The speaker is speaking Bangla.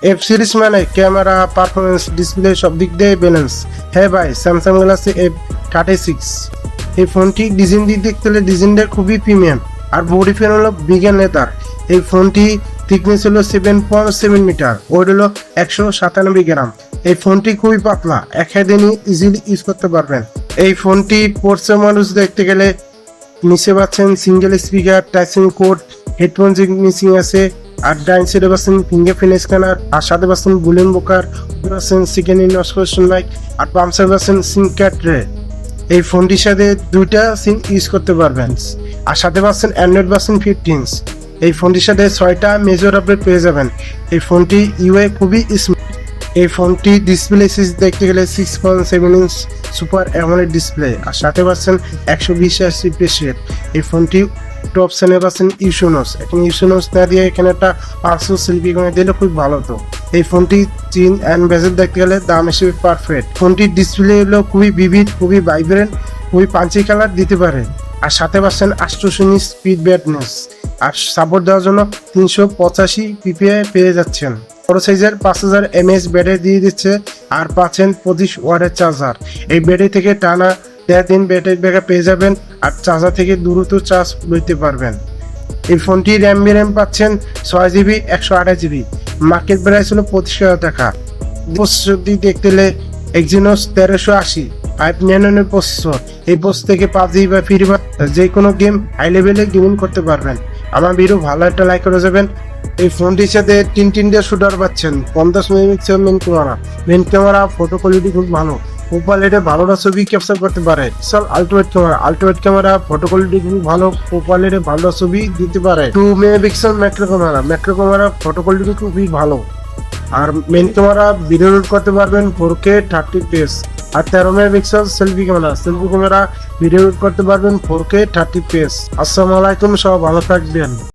এফ সিরিজ মানে ক্যামেরা, পারফরমেন্স, ডিসপ্লে সব দিক দিয়ে ব্যালেন্স। হ্যাঁ ভাই, স্যামসাং গ্যালাক্সি F36 এই ফোনটি ডিজাইন দিক দেখতে হলে ডিজাইনটা খুবই প্রিমিয়াম আর বডি ফ্রেম হলো বিজ্ঞান লেদার। এই ফোনটি থিকনেস হলো 7.7 মিটার, ওয়েট হলো 197 গ্রাম। এই ফোনটি খুবই পাতলা, এক হাতে নিয়ে ইজিলি ইউজ করতে পারবেন। এই ফোনটি পড়ছে মানুষ দেখতে গেলে নিচে পাচ্ছেন single speaker, touching code, headphone missing আছে, আর ডাইন সাইডে পাচ্ছেন ফিঙ্গারপ্রিন্ট স্ক্যানার, আর সাথে পাচ্ছেন বুলেন বোকার, পাচ্ছেন সেকেন্ড ইনস্টলেশন লাইট, আর পাম্প সাইড পাচ্ছেন সিম কার্ড ট্রে। এই ফোনটির সাথে দুইটা সিম ইউজ করতে পারবেন, আর সাথে পাচ্ছেন অ্যান্ড্রয়েড ভার্সন 15। এই ফোনটির সাথে 6টা মেজর আপডেট পেয়ে যাবেন। এই ফোনটি ইউআই খুবই স্মুথ। এই ফোনটি ডিসপ্লে সাইজ দেখতে গেলে 6.7 ইঞ্চ সুপার অ্যামোলেড ডিসপ্লে, আর সাথে পাচ্ছেন 120Hz রিফ্রেশ রেট। এই ফোনটি টপ সেনে পাচ্ছেন ইউসোনোস, এখানে ইউসোনোস না দিয়ে এখানে একটা পাঁচশো সেলফি করে দিলে খুব ভালো হতো। এই ফোনটি চিন অ্যান্ড বেজেল দেখতে গেলে দাম হিসেবে পারফেক্ট। ফোনটির ডিসপ্লে হলো খুবই ভিভিড, খুবই ভাইব্রেন্ট, খুবই পাঞ্চি কালার দিতে পারে, আর সাথে পাচ্ছেন 800 স্পিড ব্রাইটনেস, আর সাপোর্ট দেওয়ার জন্য 385 PPI পেয়ে যাচ্ছেন। বড় সাইজের 5000 mAh ব্যাটারি দিয়ে দিচ্ছে, আর পাচ্ছেন 25 ওয়াটের চার্জার। এই ব্যাটারি থেকে টানা 1.5 দিন ব্যাটারি ব্যাকআপ পেয়ে যাবেন, আর চার্জার থেকে দ্রুত চার্জ নিতে পারবেন। এই ফোনটি র্যাম পাচ্ছেন 6GB 128GB। মার্কেট প্রাইস হলো 25,000 টাকা। প্রসেসর দেখতে গেলে এক্সিনোস 1380 599 প্রসেসর। এই প্রসেসর থেকে PUBG বা ফ্রি ফায়ার যে কোনো গেম হাই লেভেলে গেমিং করতে পারবেন। আমার ভিডিও ভালো একটা লাইক করে যাবেন। এই ফোনটির সাথে তিনটা শুটার পাচ্ছেন, 50 megapixel main camera, photo quality খুব ভালো, প্রোফাইলে ভালোটা ছবি ক্যাপচার করতে পারে। আলটিমেট ক্যামেরা, ফটো কোয়ালিটি খুব ভালো, প্রোফাইলে ভালো ছবি দিতে পারে। 2 megapixel macro camera, photo quality খুবই ভালো। আর মেন ক্যামেরা ভিডিও রেকর্ড করতে পারবেন 4K 30fps। আর 13 megapixel selfie camera video record করতে পারবেন 4K 30fps। আসসালামু আলাইকুম, সব ভালো থাকবেন।